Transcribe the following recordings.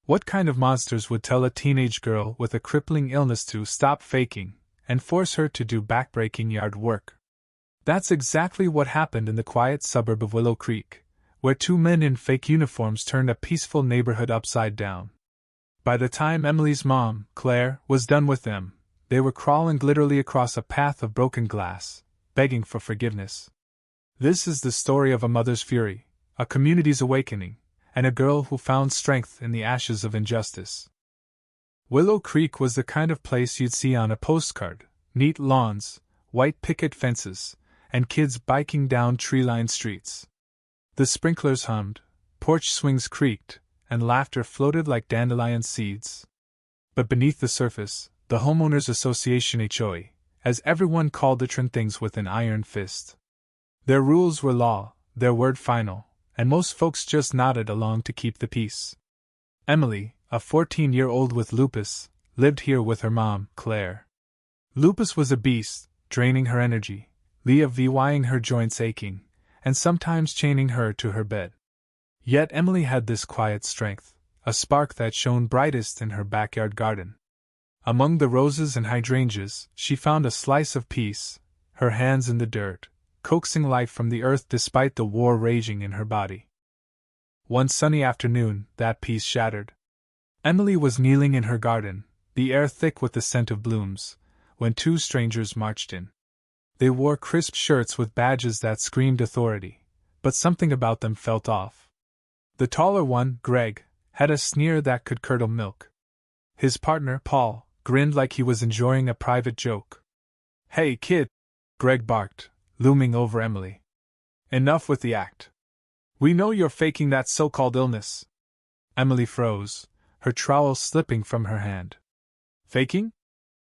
What kind of monsters would tell a teenage girl with a crippling illness to stop faking and force her to do backbreaking yard work? That's exactly what happened in the quiet suburb of Willow Creek, where two men in fake uniforms turned a peaceful neighborhood upside down. By the time Emily's mom, Claire, was done with them, they were crawling literally across a path of broken glass, begging for forgiveness. This is the story of a mother's fury, a community's awakening, and a girl who found strength in the ashes of injustice. Willow Creek was the kind of place you'd see on a postcard: neat lawns, white picket fences, and kids biking down tree-lined streets. The sprinklers hummed, porch swings creaked, and laughter floated like dandelion seeds. But beneath the surface, the Homeowners Association HOA, as everyone called the things with an iron fist. Their rules were law, their word final, and most folks just nodded along to keep the peace. Emily, a 14-year-old with lupus, lived here with her mom, Claire. Lupus was a beast, draining her energy, leaving her joints aching, and sometimes chaining her to her bed. Yet Emily had this quiet strength, a spark that shone brightest in her backyard garden. Among the roses and hydrangeas, she found a slice of peace, her hands in the dirt, coaxing life from the earth despite the war raging in her body. One sunny afternoon, that peace shattered. Emily was kneeling in her garden, the air thick with the scent of blooms, when two strangers marched in. They wore crisp shirts with badges that screamed authority, but something about them felt off. The taller one, Greg, had a sneer that could curdle milk. His partner, Paul, grinned like he was enjoying a private joke. "Hey, kid," Greg barked, looming over Emily. "Enough with the act. We know you're faking that so-called illness." Emily froze, her trowel slipping from her hand. Faking?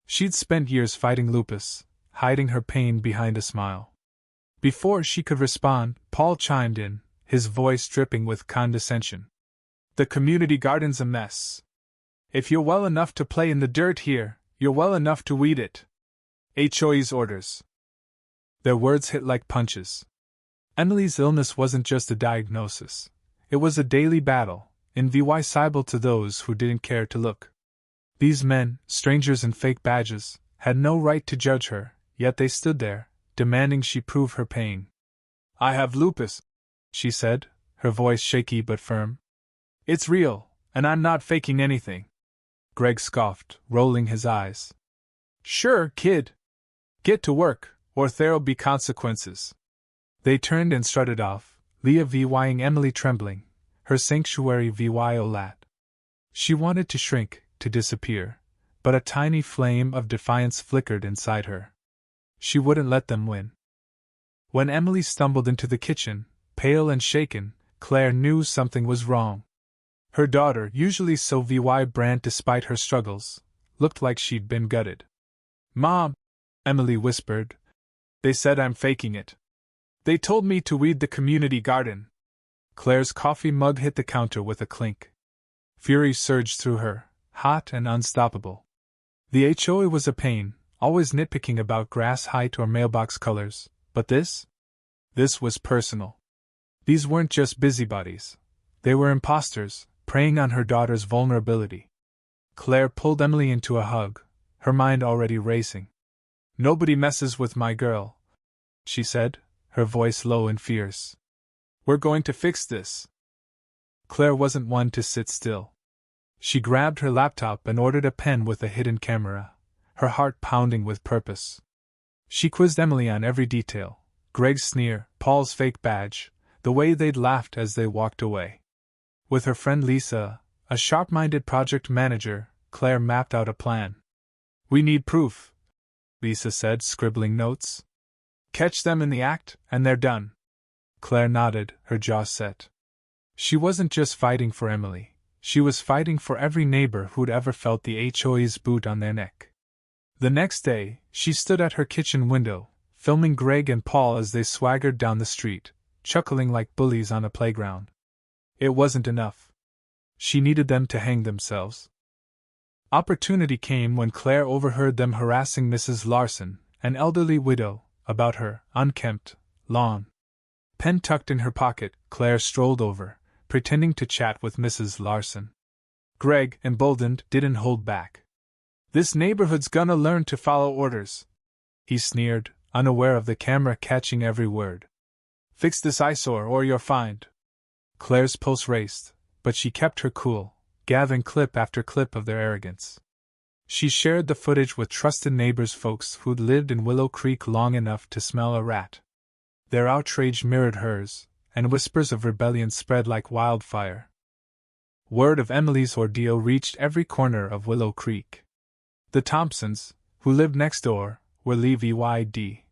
She'd spent years fighting lupus, hiding her pain behind a smile. Before she could respond, Paul chimed in, his voice dripping with condescension. "The community garden's a mess. If you're well enough to play in the dirt here, you're well enough to weed it. HOA's orders." Their words hit like punches. Emily's illness wasn't just a diagnosis. It was a daily battle, invisible to those who didn't care to look. These men, strangers in fake badges, had no right to judge her, yet they stood there, demanding she prove her pain. "I have lupus," she said, her voice shaky but firm. "It's real, and I'm not faking anything." Greg scoffed, rolling his eyes. "Sure, kid. Get to work, or there'll be consequences." They turned and strutted off, leaving Emily trembling, her sanctuary violat. She wanted to shrink, to disappear, but a tiny flame of defiance flickered inside her. She wouldn't let them win. When Emily stumbled into the kitchen, pale and shaken, Claire knew something was wrong. Her daughter, usually so vibrant despite her struggles, looked like she'd been gutted. "Mom," Emily whispered, "they said I'm faking it. They told me to weed the community garden." Claire's coffee mug hit the counter with a clink. Fury surged through her, hot and unstoppable. The HOA was a pain, always nitpicking about grass height or mailbox colors, but this was personal. These weren't just busybodies. They were imposters, preying on her daughter's vulnerability. Claire pulled Emily into a hug, her mind already racing. "Nobody messes with my girl," she said, her voice low and fierce. "We're going to fix this." Claire wasn't one to sit still. She grabbed her laptop and ordered a pen with a hidden camera, her heart pounding with purpose. She quizzed Emily on every detail: Greg's sneer, Paul's fake badge, the way they'd laughed as they walked away. With her friend Lisa, a sharp-minded project manager, Claire mapped out a plan. "We need proof," Lisa said, scribbling notes. "Catch them in the act, and they're done." Claire nodded, her jaw set. She wasn't just fighting for Emily. She was fighting for every neighbor who'd ever felt the HOA's boot on their neck. The next day, she stood at her kitchen window, filming Greg and Paul as they swaggered down the street, chuckling like bullies on a playground. It wasn't enough. She needed them to hang themselves. Opportunity came when Claire overheard them harassing Mrs. Larson, an elderly widow, about her unkempt lawn. Pen tucked in her pocket, Claire strolled over, pretending to chat with Mrs. Larson. Greg, emboldened, didn't hold back. "This neighborhood's gonna learn to follow orders," he sneered, unaware of the camera catching every word. "Fix this eyesore or you're fined." Claire's pulse raced, but she kept her cool, gathering clip after clip of their arrogance. She shared the footage with trusted neighbors, folks who'd lived in Willow Creek long enough to smell a rat. Their outrage mirrored hers, and whispers of rebellion spread like wildfire. Word of Emily's ordeal reached every corner of Willow Creek. The Thompsons, who lived next door, were livid.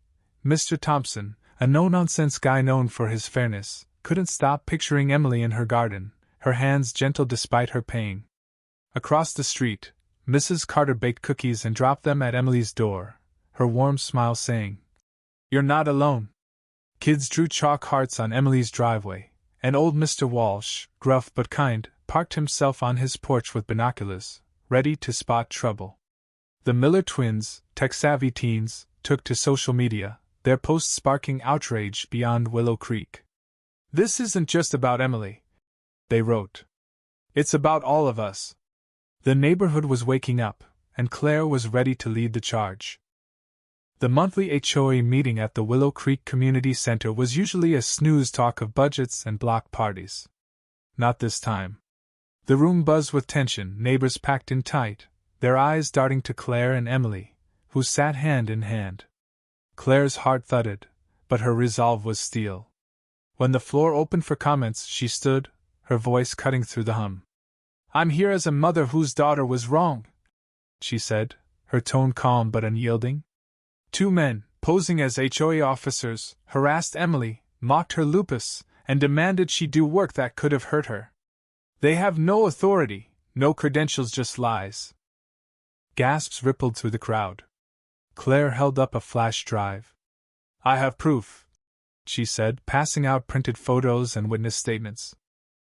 Mr. Thompson, a no-nonsense guy known for his fairness, couldn't stop picturing Emily in her garden, her hands gentle despite her pain. Across the street, Mrs. Carter baked cookies and dropped them at Emily's door, her warm smile saying, "You're not alone." Kids drew chalk hearts on Emily's driveway, and old Mr. Walsh, gruff but kind, parked himself on his porch with binoculars, ready to spot trouble. The Miller twins, tech-savvy teens, took to social media, their posts sparking outrage beyond Willow Creek. "This isn't just about Emily," they wrote. "It's about all of us." The neighborhood was waking up, and Claire was ready to lead the charge. The monthly HOA meeting at the Willow Creek Community Center was usually a snooze talk of budgets and block parties. Not this time. The room buzzed with tension, neighbors packed in tight, their eyes darting to Claire and Emily, who sat hand in hand. Claire's heart thudded, but her resolve was steel. When the floor opened for comments, she stood, her voice cutting through the hum. "I'm here as a mother whose daughter was wrong," she said, her tone calm but unyielding. "Two men, posing as HOA officers, harassed Emily, mocked her lupus, and demanded she do work that could have hurt her. They have no authority, no credentials, just lies." Gasps rippled through the crowd. Claire held up a flash drive. "I have proof," she said, passing out printed photos and witness statements.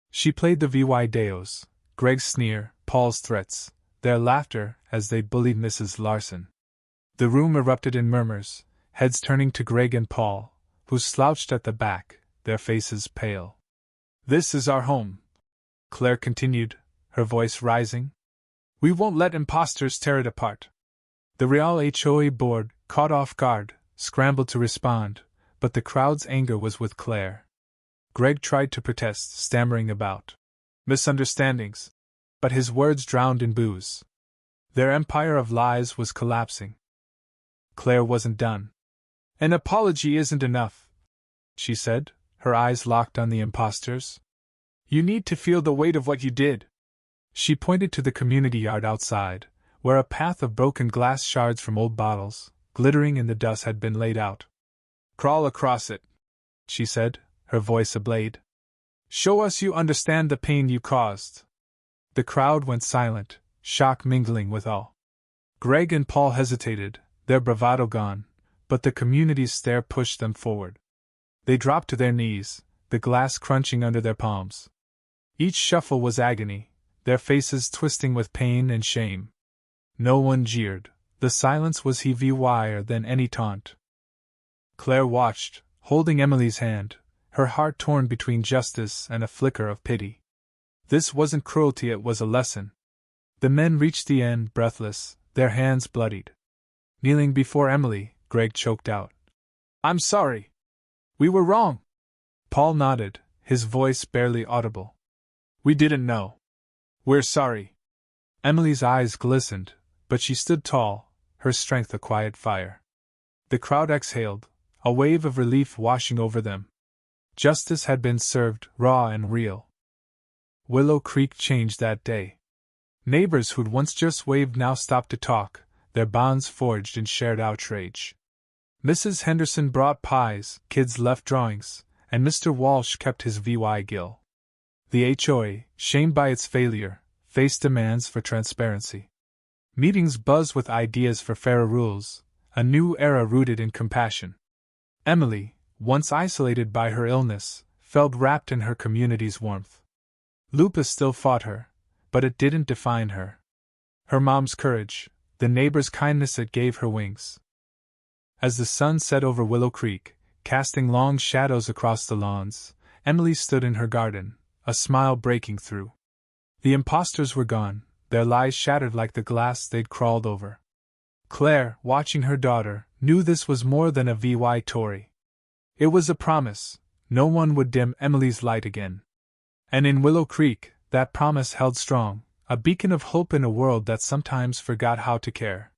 She played the videos, Greg's sneer, Paul's threats, their laughter as they bullied Mrs. Larson. The room erupted in murmurs, heads turning to Greg and Paul, who slouched at the back, their faces pale. "This is our home," Claire continued, her voice rising. "We won't let imposters tear it apart." The Real HOA board, caught off guard, scrambled to respond, but the crowd's anger was with Claire. Greg tried to protest, stammering about misunderstandings, but his words drowned in boos. Their empire of lies was collapsing. Claire wasn't done. "An apology isn't enough," she said, her eyes locked on the imposters. "You need to feel the weight of what you did." She pointed to the community yard outside, where a path of broken glass shards from old bottles, glittering in the dust, had been laid out. "Crawl across it," she said, her voice ablaze. "Show us you understand the pain you caused." The crowd went silent, shock mingling with awe. Greg and Paul hesitated, their bravado gone, but the community's stare pushed them forward. They dropped to their knees, the glass crunching under their palms. Each shuffle was agony, their faces twisting with pain and shame. No one jeered, the silence was heavier than any taunt. Claire watched, holding Emily's hand, her heart torn between justice and a flicker of pity. This wasn't cruelty, it was a lesson. The men reached the end, breathless, their hands bloodied. Kneeling before Emily, Greg choked out, "I'm sorry. We were wrong." Paul nodded, his voice barely audible. "We didn't know. We're sorry." Emily's eyes glistened, but she stood tall, her strength a quiet fire. The crowd exhaled, a wave of relief washing over them. Justice had been served, raw and real. Willow Creek changed that day. Neighbors who'd once just waved now stopped to talk, their bonds forged in shared outrage. Mrs. Henderson brought pies, kids left drawings, and Mr. Walsh kept his gill. The HOA, shamed by its failure, faced demands for transparency. Meetings buzzed with ideas for fairer rules, a new era rooted in compassion. Emily, once isolated by her illness, felt wrapped in her community's warmth. Lupus still fought her, but it didn't define her. Her mom's courage, the neighbors' kindness, it gave her wings. As the sun set over Willow Creek, casting long shadows across the lawns, Emily stood in her garden, a smile breaking through. The impostors were gone, their lies shattered like the glass they'd crawled over. Claire, watching her daughter, knew this was more than a VY Tory. It was a promise: no one would dim Emily's light again. And in Willow Creek, that promise held strong, a beacon of hope in a world that sometimes forgot how to care.